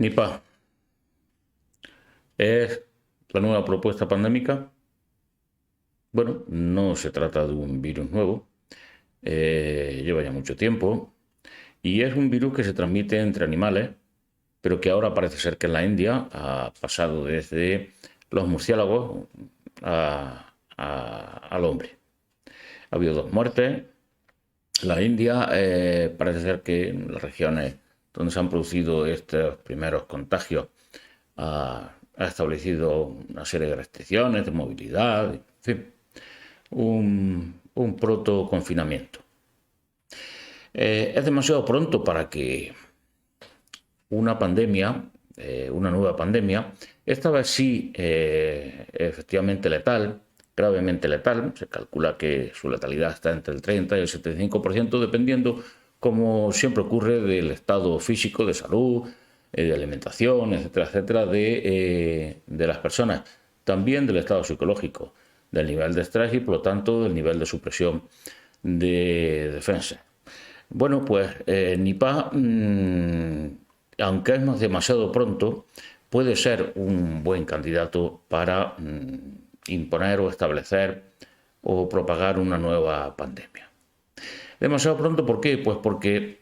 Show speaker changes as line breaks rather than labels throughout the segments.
Nipah es la nueva propuesta pandémica. Bueno, no se trata de un virus nuevo, lleva ya mucho tiempo y es un virus que se transmite entre animales, pero que ahora parece ser que en la India ha pasado desde los murciélagos al hombre. Ha habido 2 muertes. La India parece ser que en las regiones donde se han producido estos primeros contagios ha establecido una serie de restricciones de movilidad, en fin, un proto-confinamiento. Es demasiado pronto para que una pandemia, una nueva pandemia, esta vez sí efectivamente letal, gravemente letal, se calcula que su letalidad está entre el 30 y el 75%, dependiendo, como siempre ocurre, del estado físico, de salud, de alimentación, etcétera, etcétera, de las personas, también del estado psicológico, del nivel de estrés y, por lo tanto, del nivel de supresión de defensa. Bueno, pues Nipah, aunque es demasiado pronto, puede ser un buen candidato para imponer o establecer o propagar una nueva pandemia. Demasiado pronto, ¿por qué? Pues porque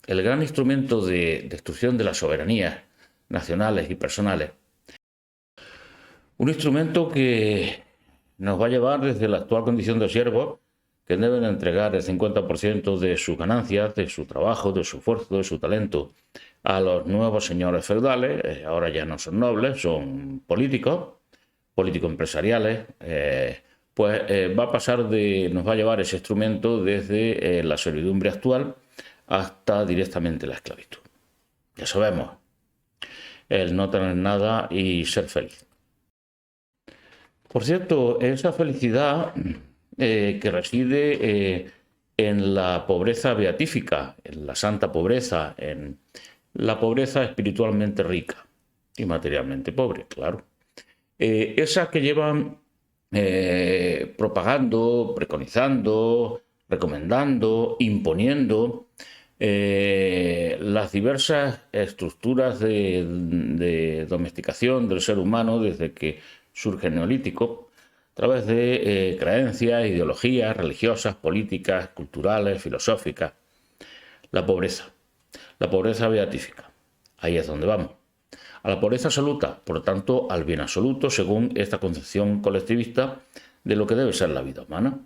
el gran instrumento de destrucción de las soberanías nacionales y personales, un instrumento que nos va a llevar desde la actual condición de siervos, que deben entregar el 50% de sus ganancias, de su trabajo, de su esfuerzo, de su talento, a los nuevos señores feudales. Ahora ya no son nobles, son políticos empresariales. Pues va a pasar nos va a llevar ese instrumento desde la servidumbre actual hasta directamente la esclavitud. Ya sabemos, el no tener nada y ser feliz. Por cierto, esa felicidad que reside en la pobreza beatífica, en la santa pobreza, en la pobreza espiritualmente rica y materialmente pobre, claro. Esa que llevan propagando, preconizando, recomendando, imponiendo las diversas estructuras de domesticación del ser humano desde que surge el Neolítico, a través de creencias, ideologías religiosas, políticas, culturales, filosóficas. La pobreza beatífica. Ahí es donde vamos. A la pobreza absoluta, por lo tanto, al bien absoluto, según esta concepción colectivista de lo que debe ser la vida humana,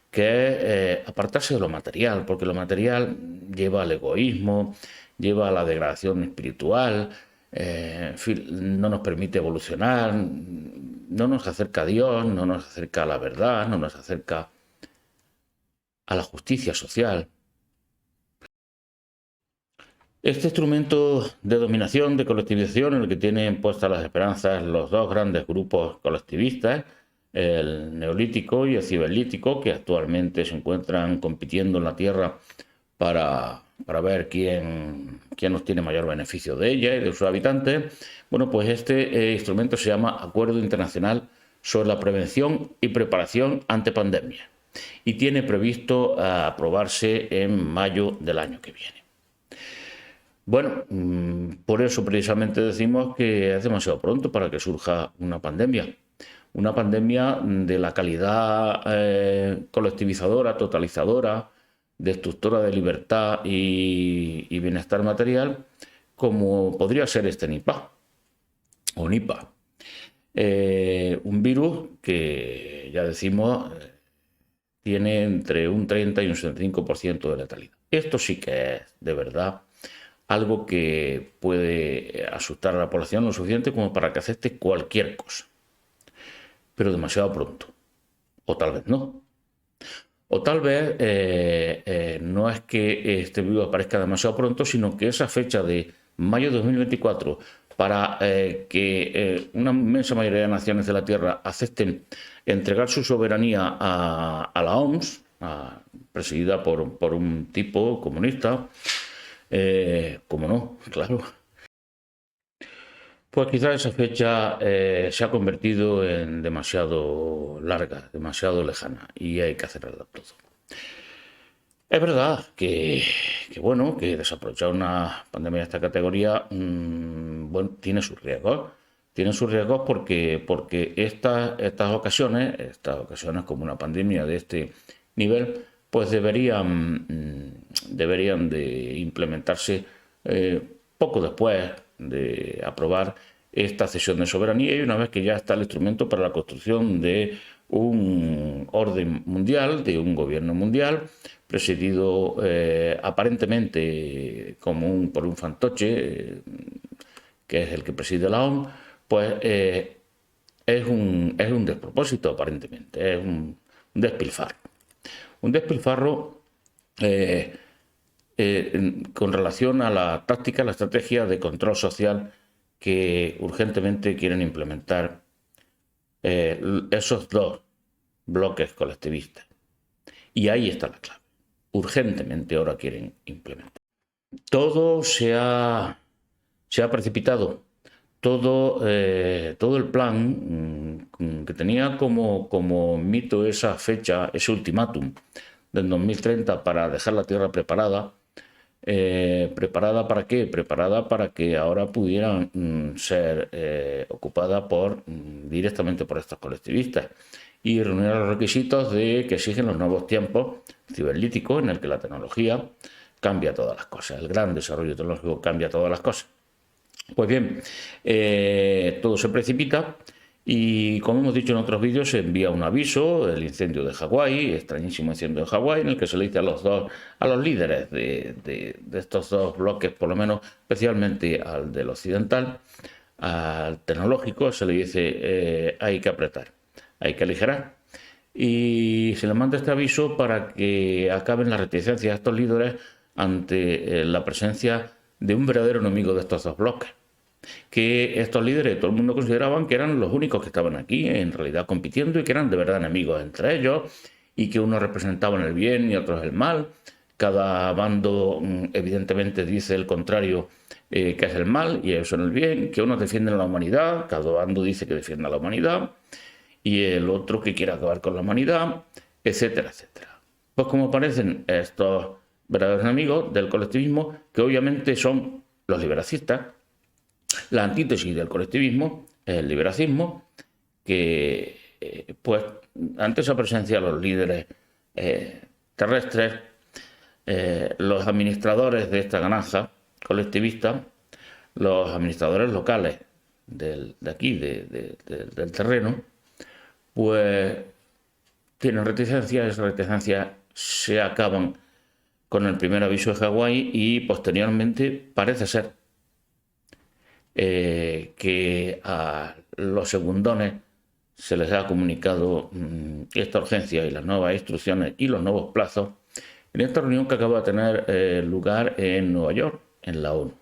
que es apartarse de lo material, porque lo material lleva al egoísmo, lleva a la degradación espiritual, en fin, no nos permite evolucionar, no nos acerca a Dios, no nos acerca a la verdad, no nos acerca a la justicia social. Este instrumento de dominación, de colectivización, en el que tienen puestas las esperanzas los dos grandes grupos colectivistas, el neolítico y el ciberlítico, que actualmente se encuentran compitiendo en la Tierra para ver quién nos tiene mayor beneficio de ella y de sus habitantes. Bueno, pues este instrumento se llama Acuerdo Internacional sobre la Prevención y Preparación ante Pandemias y tiene previsto aprobarse en mayo del año que viene. Bueno, por eso precisamente decimos que es demasiado pronto para que surja una pandemia. Una pandemia de la calidad colectivizadora, totalizadora, destructora de libertad y bienestar material, como podría ser este Nipah o Nipah. Un virus que, ya decimos, tiene entre un 30 y un 75% de letalidad. Esto sí que es, de verdad, algo que puede asustar a la población lo suficiente como para que acepte cualquier cosa. Pero demasiado pronto. O tal vez no. O tal vez no es que este virus aparezca demasiado pronto, sino que esa fecha de mayo de 2024 para que una inmensa mayoría de naciones de la Tierra acepten entregar su soberanía a la OMS, presidida por un tipo comunista, como no, claro. Pues quizás esa fecha se ha convertido en demasiado larga, demasiado lejana y hay que acelerarla todo. Es verdad bueno, que desaprovechar una pandemia de esta categoría, bueno, tiene sus riesgos. Tiene sus riesgos porque estas ocasiones como una pandemia de este nivel, pues deberían de implementarse poco después de aprobar esta cesión de soberanía y una vez que ya está el instrumento para la construcción de un orden mundial, de un gobierno mundial, presidido aparentemente por un fantoche, que es el que preside la ONU, pues es un despropósito aparentemente, es un despilfarro. Un despilfarro con relación a la táctica, la estrategia de control social que urgentemente quieren implementar esos dos bloques colectivistas. Y ahí está la clave. Urgentemente ahora quieren implementar. Todo se ha precipitado. Todo el plan que tenía como mito esa fecha, ese ultimátum del 2030 para dejar la Tierra preparada. ¿Preparada para qué? Preparada para que ahora pudieran ser ocupada directamente por estos colectivistas y reunir los requisitos que exigen los nuevos tiempos cibernéticos en el que la tecnología cambia todas las cosas. El gran desarrollo tecnológico cambia todas las cosas. Pues bien, todo se precipita y, como hemos dicho en otros vídeos, se envía un aviso, el incendio de Hawái, extrañísimo incendio de Hawái, en el que se le dice a los líderes de estos dos bloques, por lo menos especialmente al del occidental, al tecnológico, se le dice hay que apretar, hay que aligerar. Y se les manda este aviso para que acaben las reticencias de estos líderes ante la presencia de un verdadero enemigo de estos dos bloques, que estos líderes, todo el mundo consideraban que eran los únicos que estaban aquí en realidad compitiendo y que eran de verdad enemigos entre ellos y que unos representaban el bien y otros el mal. Cada bando evidentemente dice el contrario, que es el mal y ellos son el bien, que unos defienden la humanidad, cada bando dice que defiende a la humanidad y el otro que quiere acabar con la humanidad, etcétera, etcétera. Pues como parecen estos verdaderos enemigos del colectivismo, que obviamente son los liberacistas, la antítesis del colectivismo es el liberacismo, que pues ante esa presencia de los líderes terrestres, los administradores de esta granja colectivista, los administradores locales del terreno, pues tienen reticencias, esas reticencias se acaban con el primer aviso de Hawái y posteriormente parece ser que a los segundones se les ha comunicado esta urgencia y las nuevas instrucciones y los nuevos plazos en esta reunión que acaba de tener lugar en Nueva York, en la ONU.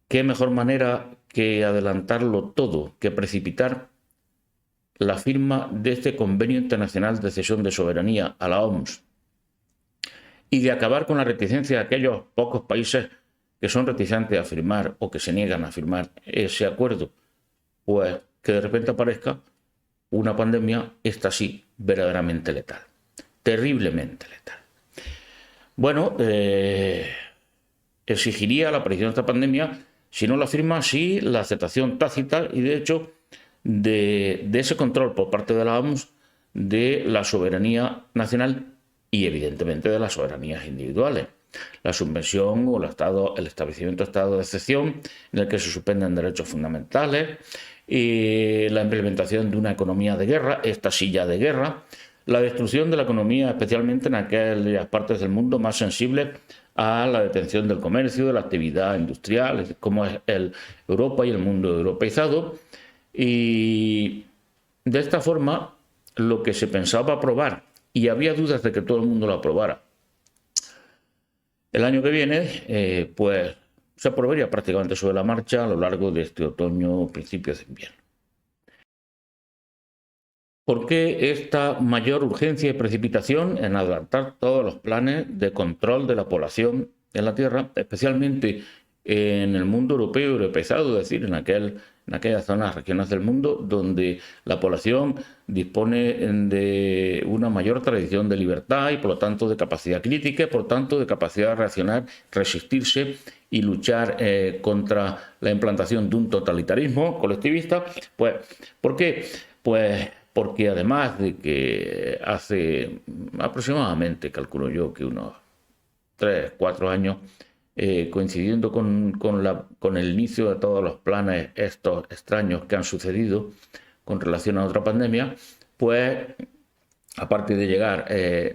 ¿Qué mejor manera que adelantarlo todo, que precipitar la firma de este convenio internacional de cesión de soberanía a la OMS y de acabar con la reticencia de aquellos pocos países que son reticentes a firmar o que se niegan a firmar ese acuerdo? Pues que de repente aparezca una pandemia, esta sí, verdaderamente letal, terriblemente letal. Bueno, exigiría la aparición de esta pandemia, si no la firma, sí la aceptación tácita y de hecho de ese control por parte de la OMS de la soberanía nacional y evidentemente de las soberanías individuales. La subvención o el establecimiento de estado de excepción en el que se suspenden derechos fundamentales y la implementación de una economía de guerra, esta silla de guerra, la destrucción de la economía, especialmente en aquellas partes del mundo más sensibles a la detención del comercio, de la actividad industrial, como es Europa y el mundo europeizado. Y de esta forma, lo que se pensaba aprobar, y había dudas de que todo el mundo lo aprobara, el año que viene, pues se aprobaría prácticamente sobre la marcha a lo largo de este otoño, principios de invierno. ¿Por qué esta mayor urgencia y precipitación en adelantar todos los planes de control de la población en la Tierra, especialmente en el mundo europeo y europeizado, es decir, en en aquellas zonas, regiones del mundo donde la población dispone de una mayor tradición de libertad y por lo tanto de capacidad crítica y por lo tanto de capacidad de reaccionar, resistirse y luchar contra la implantación de un totalitarismo colectivista. Pues, ¿por qué? Pues porque además de que hace aproximadamente, calculo yo, que unos 3, 4 años, coincidiendo con el inicio de todos los planes estos extraños que han sucedido con relación a otra pandemia, pues aparte de llegar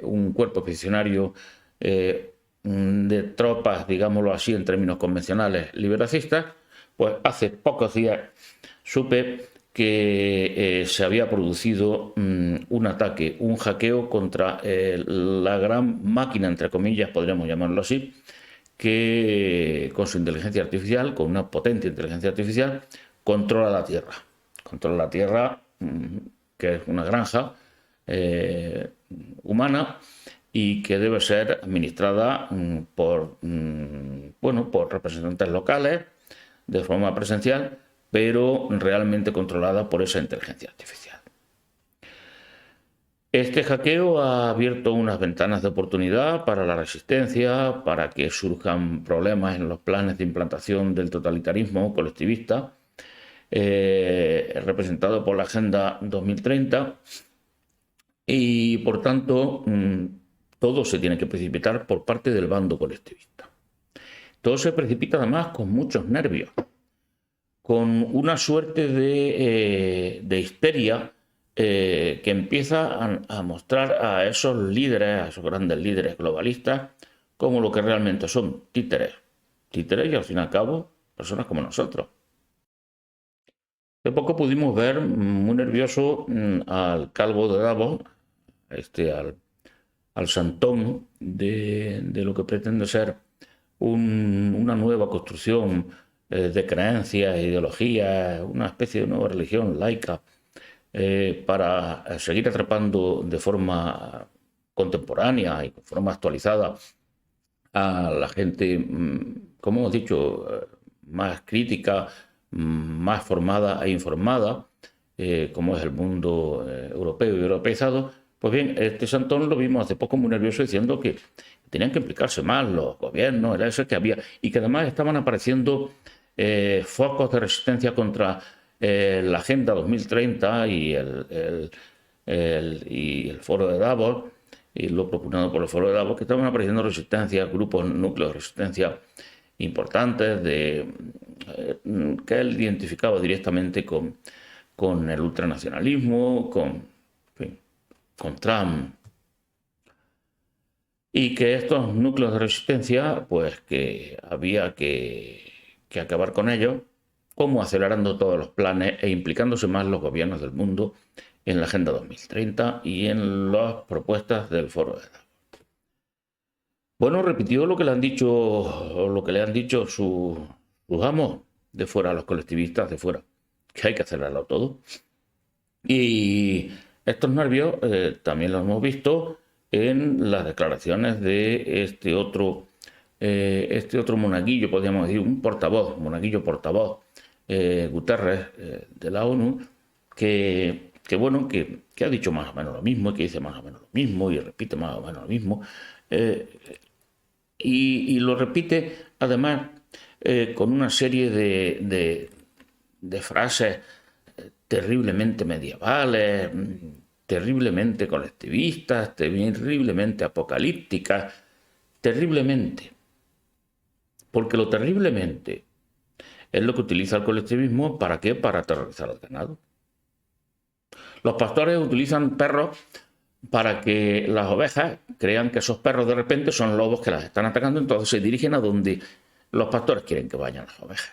un cuerpo expedicionario de tropas, digámoslo así en términos convencionales, liberacistas, pues hace pocos días supe que se había producido un ataque, un hackeo contra la gran máquina, entre comillas, podríamos llamarlo así, que con su inteligencia artificial, con una potente inteligencia artificial, controla la Tierra. Controla la Tierra, que es una granja humana y que debe ser administrada por representantes locales de forma presencial, pero realmente controlada por esa inteligencia artificial. Este hackeo ha abierto unas ventanas de oportunidad para la resistencia, para que surjan problemas en los planes de implantación del totalitarismo colectivista, representado por la Agenda 2030, y por tanto todo se tiene que precipitar por parte del bando colectivista. Todo se precipita además con muchos nervios, con una suerte de histeria que empieza a mostrar a esos líderes, a esos grandes líderes globalistas, como lo que realmente son títeres. Títeres y al fin y al cabo personas como nosotros. Hace poco pudimos ver muy nervioso al calvo de Davos, al santón de lo que pretende ser una nueva construcción de creencias, ideologías, una especie de nueva religión laica, para seguir atrapando de forma contemporánea y de forma actualizada a la gente, como hemos dicho, más crítica, más formada e informada, como es el mundo europeo y europeizado. Pues bien, este santón lo vimos hace poco muy nervioso diciendo que tenían que implicarse más los gobiernos, era eso que había, y que además estaban apareciendo focos de resistencia contra la Agenda 2030 y el foro de Davos, y lo propugnado por el foro de Davos, que estaban apareciendo resistencias, grupos, núcleos de resistencia importantes que él identificaba directamente con el ultranacionalismo, con Trump, y que estos núcleos de resistencia, pues que había que acabar con ellos, como acelerando todos los planes e implicándose más los gobiernos del mundo en la Agenda 2030 y en las propuestas del Foro de Davos. Bueno, repitió lo que le han dicho sus amos de fuera, los colectivistas de fuera, que hay que acelerarlo todo. Y estos nervios también los hemos visto en las declaraciones de este otro monaguillo, podríamos decir, un monaguillo portavoz, Guterres, de la ONU, que ha dicho más o menos lo mismo, que dice más o menos lo mismo y repite más o menos lo mismo, y lo repite además con una serie de frases terriblemente medievales, terriblemente colectivistas, terriblemente apocalípticas, terriblemente. Porque lo terriblemente es lo que utiliza el colectivismo, ¿para qué? Para aterrorizar al ganado. Los pastores utilizan perros para que las ovejas crean que esos perros de repente son lobos que las están atacando, entonces se dirigen a donde los pastores quieren que vayan las ovejas.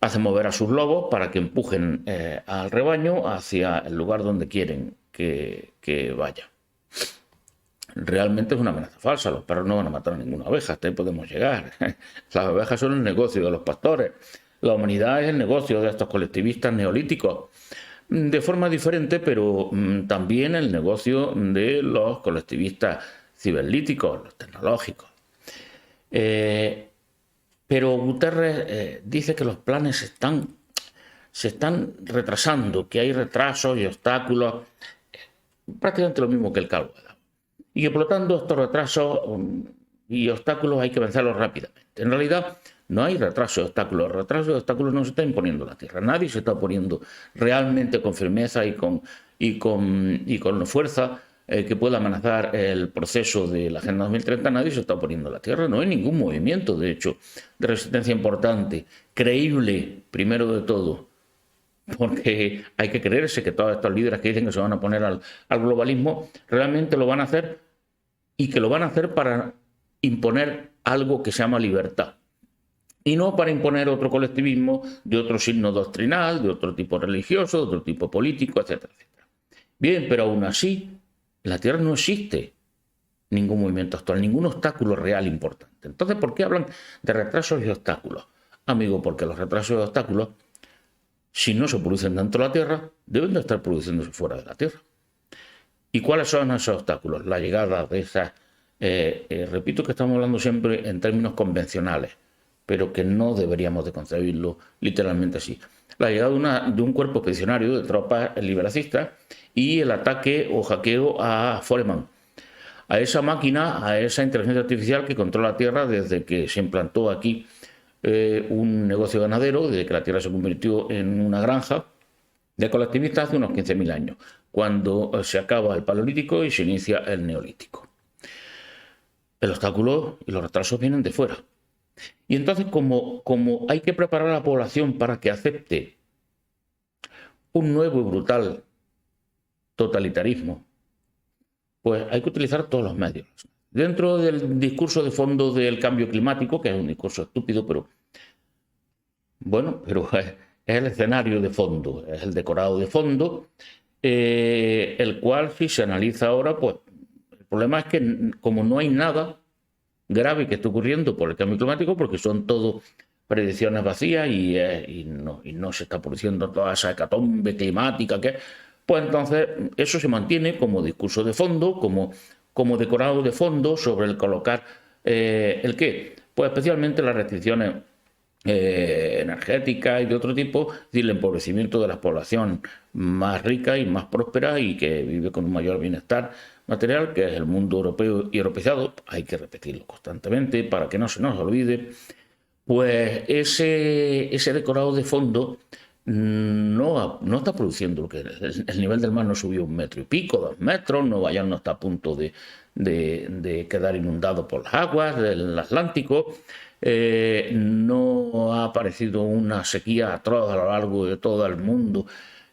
Hacen mover a sus lobos para que empujen al rebaño hacia el lugar donde quieren que vaya. Realmente es una amenaza falsa, los perros no van a matar a ninguna oveja, hasta ahí podemos llegar. Las ovejas son el negocio de los pastores, la humanidad es el negocio de estos colectivistas neolíticos, de forma diferente, pero también el negocio de los colectivistas ciberlíticos, los tecnológicos. Pero Guterres dice que los planes están se están retrasando, que hay retrasos y obstáculos, prácticamente lo mismo que el calvo. Y que por lo tanto estos retrasos y obstáculos hay que vencerlos rápidamente. En realidad no hay retraso y obstáculos. Retraso y obstáculos no se está imponiendo la Tierra. Nadie se está poniendo realmente con firmeza y con fuerza que pueda amenazar el proceso de la Agenda 2030. Nadie se está poniendo la Tierra. No hay ningún movimiento, de hecho, de resistencia importante, creíble, primero de todo. Porque hay que creerse que todos estos líderes que dicen que se van a poner al globalismo realmente lo van a hacer, y que lo van a hacer para imponer algo que se llama libertad. Y no para imponer otro colectivismo de otro signo doctrinal, de otro tipo religioso, de otro tipo político, etcétera, etcétera. Bien, pero aún así, en la Tierra no existe ningún movimiento actual, ningún obstáculo real importante. Entonces, ¿por qué hablan de retrasos y obstáculos? Amigo, porque los retrasos y obstáculos, si no se producen dentro de la Tierra, deben de estar produciéndose fuera de la Tierra. ¿Y cuáles son esos obstáculos? La llegada de esas... repito que estamos hablando siempre en términos convencionales, pero que no deberíamos de concebirlo literalmente así. La llegada de un cuerpo expedicionario de tropas liberacistas y el ataque o hackeo a Foreman, a esa máquina, a esa inteligencia artificial que controla la Tierra desde que se implantó aquí un negocio ganadero, desde que la Tierra se convirtió en una granja de colectivistas hace unos 15.000 años, cuando se acaba el Paleolítico y se inicia el Neolítico. El obstáculo y los retrasos vienen de fuera. Y entonces, como hay que preparar a la población para que acepte un nuevo y brutal totalitarismo, pues hay que utilizar todos los medios. Dentro del discurso de fondo del cambio climático, que es un discurso estúpido, pero bueno, pero es el escenario de fondo, es el decorado de fondo, el cual, si se analiza ahora, pues el problema es que como no hay nada grave que esté ocurriendo por el cambio climático, porque son todo predicciones vacías y no se está produciendo toda esa hecatombe climática, pues entonces eso se mantiene como discurso de fondo, como decorado de fondo sobre el colocar el qué, pues especialmente las restricciones energéticas y de otro tipo, es decir, el empobrecimiento de la población más rica y más próspera y que vive con un mayor bienestar material, que es el mundo europeo y europeizado. Hay que repetirlo constantemente para que no se nos olvide. Pues ese decorado de fondo no está produciendo lo que el nivel del mar no subió 1,5 metros, 2 metros, Nueva York no está a punto de quedar inundado por las aguas del Atlántico, no ha aparecido una sequía atroz a lo largo de todo el mundo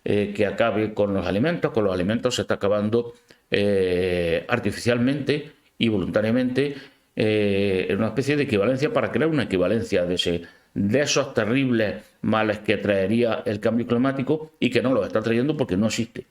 que acabe con los alimentos se está acabando artificialmente y voluntariamente en una especie de equivalencia para crear una equivalencia de esos terribles males que traería el cambio climático y que no lo está trayendo porque no existe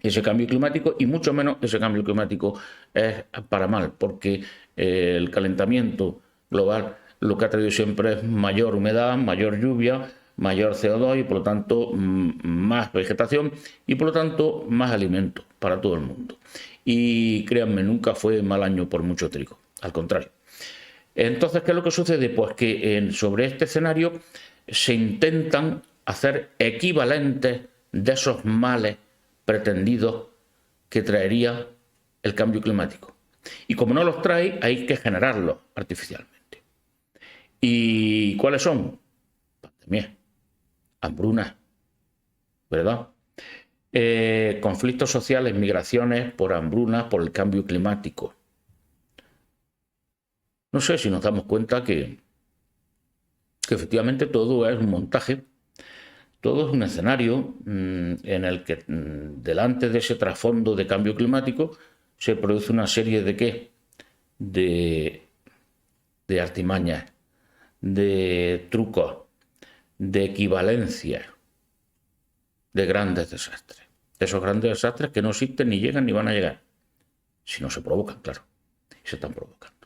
ese cambio climático y mucho menos ese cambio climático es para mal, porque el calentamiento global lo que ha traído siempre es mayor humedad, mayor lluvia, mayor CO2 y por lo tanto más vegetación y por lo tanto más alimento para todo el mundo. Y créanme, nunca fue mal año por mucho trigo, al contrario. Entonces, ¿qué es lo que sucede? Pues que sobre este escenario se intentan hacer equivalentes de esos males pretendidos que traería el cambio climático. Y como no los trae, hay que generarlos artificialmente. ¿Y cuáles son? Pandemia, hambruna, ¿verdad? Conflictos sociales, migraciones por hambruna, por el cambio climático. No sé si nos damos cuenta que efectivamente todo es un montaje, todo es un escenario en el que delante de ese trasfondo de cambio climático se produce una serie de ¿qué? De artimañas, de trucos, de equivalencias, de grandes desastres. De esos grandes desastres que no existen ni llegan ni van a llegar, si no se provocan, claro, y se están provocando.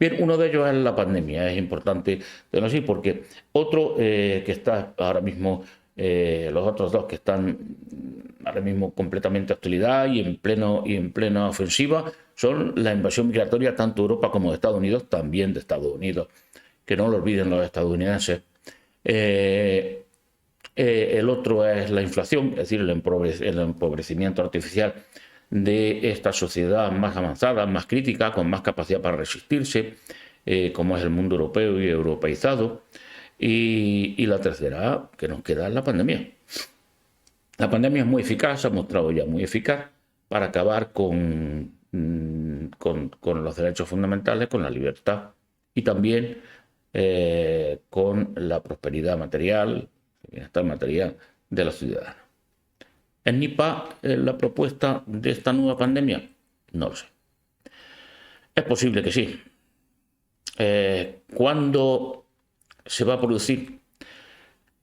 Bien, uno de ellos es la pandemia, es importante decirlo así, porque otro que está ahora mismo, los otros dos que están ahora mismo completamente a hostilidad y en plena ofensiva, son la invasión migratoria tanto de Europa como de Estados Unidos, también de Estados Unidos, que no lo olviden los estadounidenses. El otro es la inflación, es decir, el empobrecimiento artificial de esta sociedad más avanzada, más crítica, con más capacidad para resistirse, como es el mundo europeo y europeizado. Y la tercera que nos queda es la pandemia. La pandemia es muy eficaz, se ha mostrado ya muy eficaz para acabar con los derechos fundamentales, con la libertad y también con la prosperidad material, el bienestar material de los ciudadanos. ¿Es NIPA la propuesta de esta nueva pandemia? No lo sé. Es posible que sí. ¿Cuándo se va a producir?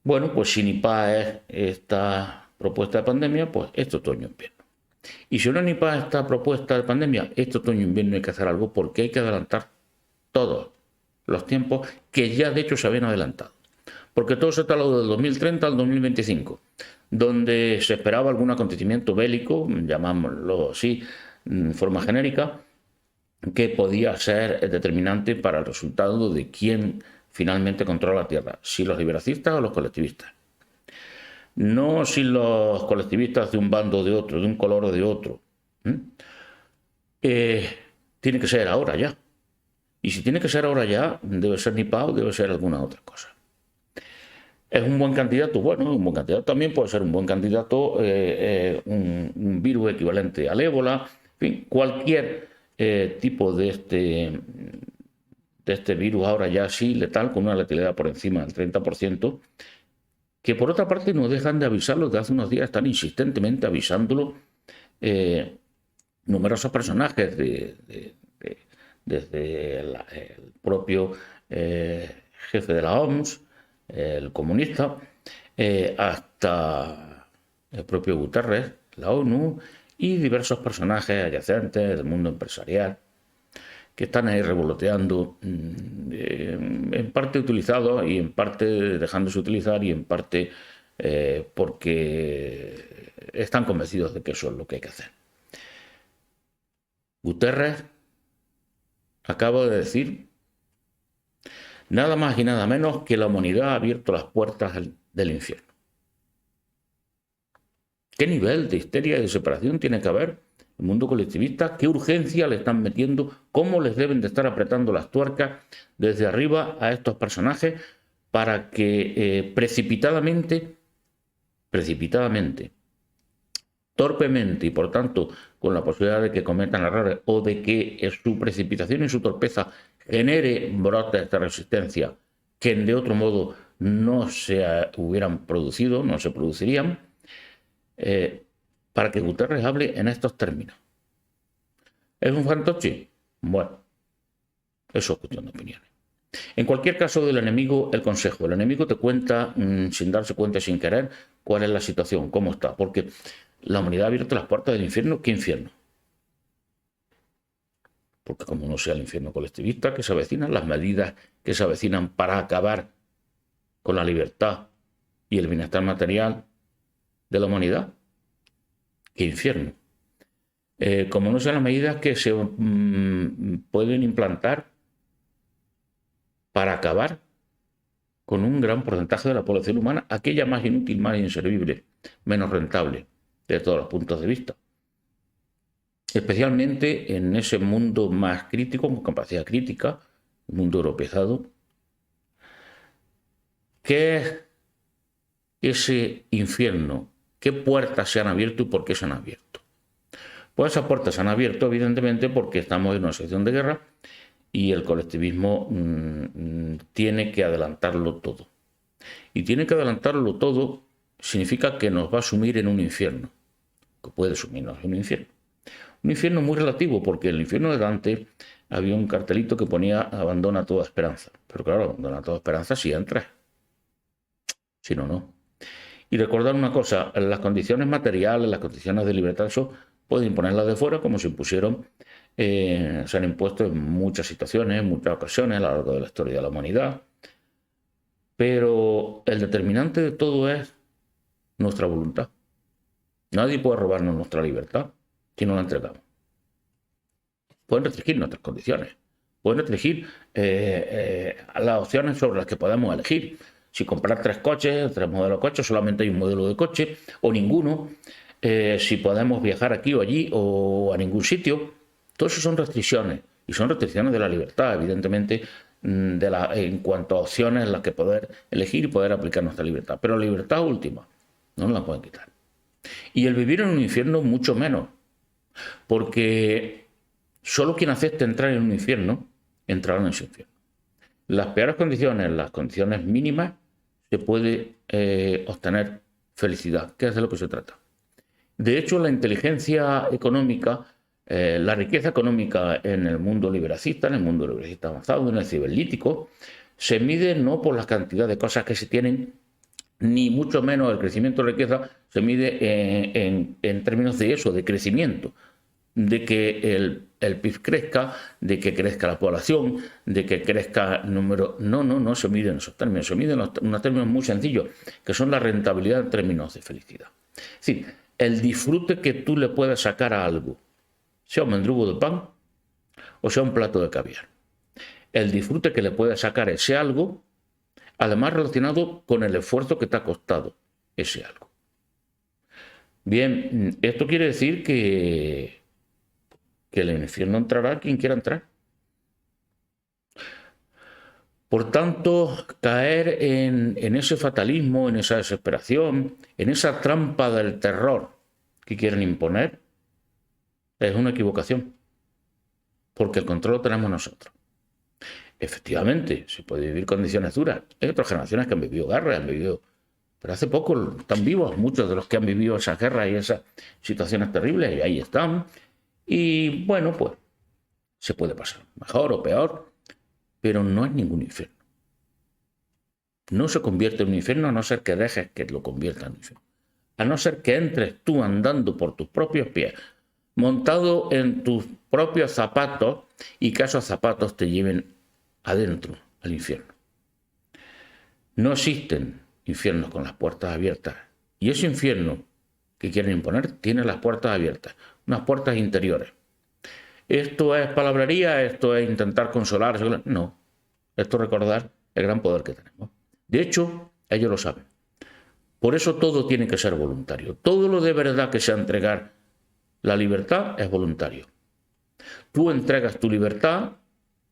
Bueno, pues si NIPA es esta propuesta de pandemia, pues este otoño-invierno. Y si no NIPA esta propuesta de pandemia, este otoño-invierno hay que hacer algo porque hay que adelantar todos los tiempos que ya de hecho se habían adelantado. Porque todo se está hablando del 2030 al 2025, donde se esperaba algún acontecimiento bélico, llamámoslo así, en forma genérica, que podía ser determinante para el resultado de quién finalmente controla la Tierra, si los liberacistas o los colectivistas. No si los colectivistas de un bando o de otro, de un color o de otro. Tiene que ser ahora ya. Y si tiene que ser ahora ya, debe ser NIPA o debe ser alguna otra cosa. ¿Es un buen candidato? Bueno, un buen candidato también puede ser un buen candidato, un virus equivalente al ébola, en fin, cualquier tipo de este virus ahora ya sí letal, con una letalidad por encima del 30%, que por otra parte no dejan de avisarlo desde hace unos días, están insistentemente avisándolo numerosos personajes, desde el propio jefe de la OMS, el comunista, hasta el propio Guterres, la ONU, y diversos personajes adyacentes del mundo empresarial, que están ahí revoloteando, en parte utilizados y en parte dejándose utilizar y en parte porque están convencidos de que eso es lo que hay que hacer. Guterres acaba de decir nada más y nada menos que la humanidad ha abierto las puertas del infierno. ¿Qué nivel de histeria y de separación tiene que haber el mundo colectivista? ¿Qué urgencia le están metiendo? ¿Cómo les deben de estar apretando las tuercas desde arriba a estos personajes para que precipitadamente, torpemente y por tanto con la posibilidad de que cometan errores o de que su precipitación y su torpeza genere brotes de resistencia que de otro modo no se hubieran producido, no se producirían, para que Guterres hable en estos términos? ¿Es un fantoche? Bueno, eso es cuestión de opiniones. En cualquier caso del enemigo, el consejo. El enemigo te cuenta, sin darse cuenta, sin querer, cuál es la situación, cómo está. Porque la humanidad ha abierto las puertas del infierno. ¿Qué infierno? Porque como no sea el infierno colectivista que se avecinan, las medidas que se avecinan para acabar con la libertad y el bienestar material de la humanidad, ¿qué infierno? Como no sean las medidas que se pueden implantar para acabar con un gran porcentaje de la población humana, aquella más inútil, más inservible, menos rentable, de todos los puntos de vista. Especialmente en ese mundo más crítico, con capacidad crítica, el mundo europeizado. ¿Qué es ese infierno? ¿Qué puertas se han abierto y por qué se han abierto? Pues esas puertas se han abierto, evidentemente, porque estamos en una situación de guerra y el colectivismo tiene que adelantarlo todo. Y tiene que adelantarlo todo significa que nos va a sumir en un infierno, que puede sumirnos en un infierno. Un infierno muy relativo, porque en el infierno de Dante había un cartelito que ponía abandona toda esperanza. Pero claro, abandona toda esperanza si entras. Si no, no. Y recordar una cosa, las condiciones materiales, las condiciones de libertad, eso pueden imponerlas de fuera, como se impusieron, se han impuesto en muchas situaciones, en muchas ocasiones a lo largo de la historia de la humanidad. Pero el determinante de todo es nuestra voluntad. Nadie puede robarnos nuestra libertad si no la entregamos. Pueden restringir nuestras condiciones, pueden restringir las opciones sobre las que podemos elegir. si comprar 3 coches, 3 modelos de coches, solamente hay un modelo de coche o ninguno, si podemos viajar aquí o allí o a ningún sitio. Todo eso son restricciones y son restricciones de la libertad, evidentemente, en cuanto a opciones en las que poder elegir y poder aplicar nuestra libertad. Pero la libertad última no nos la pueden quitar. Y el vivir en un infierno mucho menos, porque solo quien acepte entrar en un infierno entrará en ese infierno. Las peores condiciones, las condiciones mínimas, se puede obtener felicidad, que es de lo que se trata. De hecho, la inteligencia económica, la riqueza económica en el mundo liberacista, avanzado, en el ciberlítico, se mide no por la cantidad de cosas que se tienen, ni mucho menos el crecimiento de riqueza se mide en términos de eso, de crecimiento, de que el PIB crezca, de que crezca la población, de que crezca el número. No se mide en esos términos, se mide en unos términos muy sencillos, que son la rentabilidad en términos de felicidad. Es decir, el disfrute que tú le puedes sacar a algo, sea un mendrugo de pan o sea un plato de caviar. El disfrute que le puedes sacar a ese algo, además relacionado con el esfuerzo que te ha costado ese algo. Bien, esto quiere decir que el infierno entrará quien quiera entrar. Por tanto, caer en ese fatalismo, en esa desesperación, en esa trampa del terror que quieren imponer, es una equivocación, porque el control lo tenemos nosotros. Efectivamente, se puede vivir condiciones duras. Hay otras generaciones que han vivido guerras, pero hace poco están vivos muchos de los que han vivido esas guerras y esas situaciones terribles, y ahí están. Y bueno, pues se puede pasar mejor o peor, pero no es ningún infierno. No se convierte en un infierno a no ser que dejes que lo convierta en un infierno. A no ser que entres tú andando por tus propios pies, montado en tus propios zapatos, y que esos zapatos te lleven adentro, al infierno. No existen infiernos con las puertas abiertas. Y ese infierno que quieren imponer tiene las puertas abiertas, unas puertas interiores. ¿Esto es palabrería? ¿Esto es intentar consolar? No. Esto es recordar el gran poder que tenemos. De hecho, ellos lo saben. Por eso todo tiene que ser voluntario. Todo lo de verdad que sea entregar la libertad es voluntario. Tú entregas tu libertad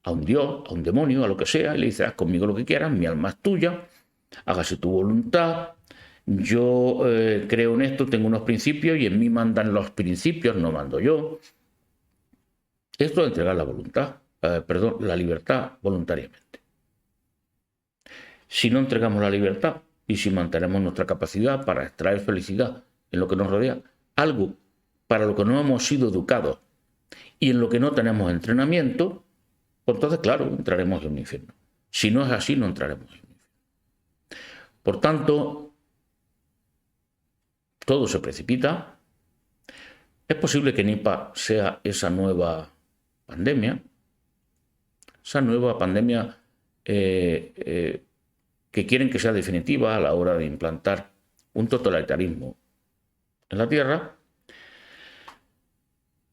a un Dios, a un demonio, a lo que sea, y le dices, haz conmigo lo que quieras, mi alma es tuya, hágase tu voluntad, yo creo en esto, tengo unos principios y en mí mandan los principios, no mando yo. Esto es entregar la voluntad, la libertad voluntariamente. Si no entregamos la libertad y si mantenemos nuestra capacidad para extraer felicidad en lo que nos rodea, algo para lo que no hemos sido educados y en lo que no tenemos entrenamiento, pues entonces, claro, entraremos en un infierno. Si no es así, no entraremos en un infierno. Por tanto, todo se precipita. Es posible que Nipah sea esa nueva pandemia que quieren que sea definitiva a la hora de implantar un totalitarismo en la Tierra.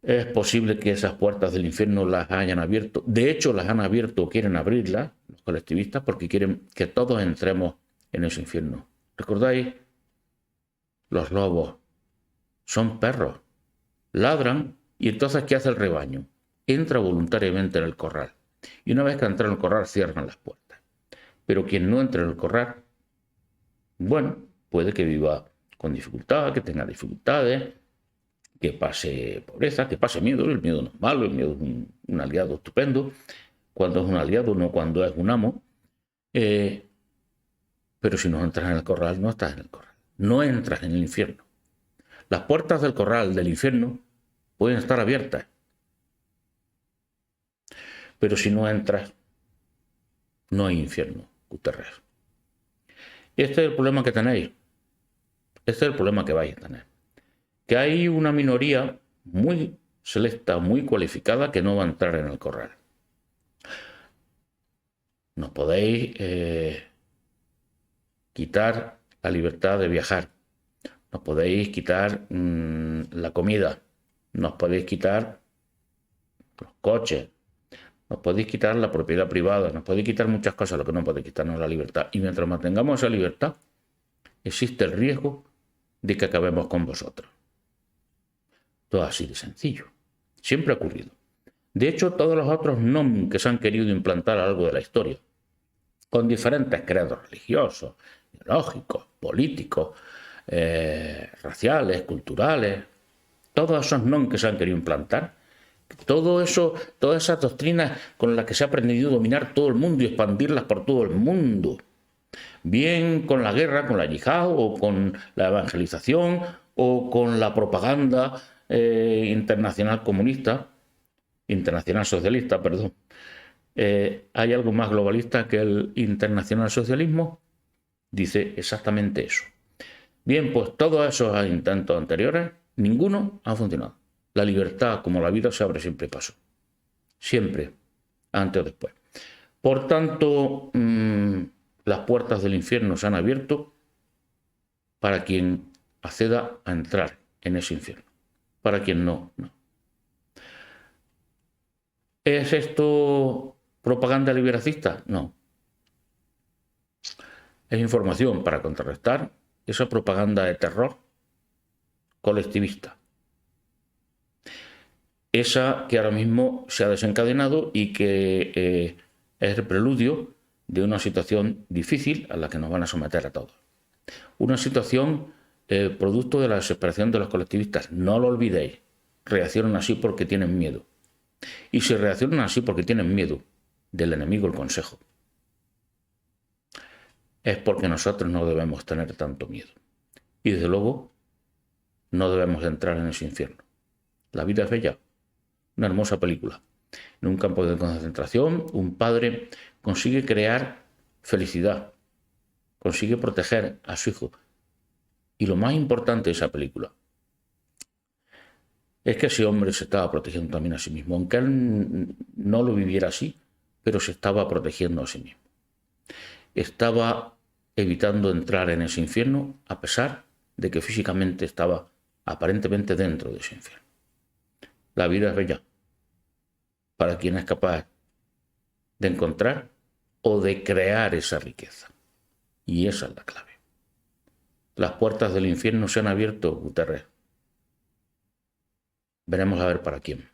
Es posible que esas puertas del infierno las hayan abierto. De hecho, las han abierto o quieren abrirlas los colectivistas porque quieren que todos entremos en ese infierno. ¿Recordáis? Los lobos son perros. Ladran y entonces ¿qué hace el rebaño? Entra voluntariamente en el corral. Y una vez que entra en el corral, cierran las puertas. Pero quien no entre en el corral, bueno, puede que viva con dificultad, que tenga dificultades, que pase pobreza, que pase miedo. El miedo no es malo, el miedo es un aliado estupendo, cuando es un aliado, no cuando es un amo. Pero si no entras en el corral, no estás en el corral. No entras en el infierno. Las puertas del corral del infierno pueden estar abiertas. Pero si no entras, no hay infierno, Guterres. Este es el problema que tenéis. Este es el problema que vais a tener. Que hay una minoría muy selecta, muy cualificada, que no va a entrar en el corral. Nos podéis quitar la libertad de viajar. Nos podéis quitar la comida. Nos podéis quitar los coches. nos podéis quitar la propiedad privada, nos podéis quitar muchas cosas, lo que no podéis quitarnos la libertad. Y mientras mantengamos esa libertad, existe el riesgo de que acabemos con vosotros. Todo así de sencillo. Siempre ha ocurrido. De hecho, todos los otros NOM que se han querido implantar a lo largo de la historia, con diferentes credos religiosos, ideológicos, políticos, raciales, culturales, todos esos NOM que se han querido implantar, todo eso, todas esas doctrinas con las que se ha aprendido a dominar todo el mundo y expandirlas por todo el mundo, bien con la guerra, con la yihad, o con la evangelización, o con la propaganda internacional comunista, internacional socialista, perdón. ¿Hay algo más globalista que el internacional socialismo? Dice exactamente eso. Bien, pues todos esos intentos anteriores, ninguno ha funcionado. La libertad, como la vida, se abre siempre paso. Siempre, antes o después. Por tanto, las puertas del infierno se han abierto para quien acceda a entrar en ese infierno. Para quien no, no. ¿Es esto propaganda liberacista? No. Es información para contrarrestar esa propaganda de terror colectivista. Esa que ahora mismo se ha desencadenado y que es el preludio de una situación difícil a la que nos van a someter a todos. Una situación producto de la desesperación de los colectivistas. No lo olvidéis. Reaccionan así porque tienen miedo. Y si reaccionan así porque tienen miedo del enemigo, el consejo, es porque nosotros no debemos tener tanto miedo. Y desde luego, no debemos entrar en ese infierno. La vida es bella. Una hermosa película. En un campo de concentración, un padre consigue crear felicidad, consigue proteger a su hijo. Y lo más importante de esa película es que ese hombre se estaba protegiendo también a sí mismo, aunque él no lo viviera así, pero se estaba protegiendo a sí mismo. Estaba evitando entrar en ese infierno a pesar de que físicamente estaba aparentemente dentro de ese infierno. La vida es bella para quien es capaz de encontrar o de crear esa riqueza. Y esa es la clave. Las puertas del infierno se han abierto, Guterres. Veremos a ver para quién.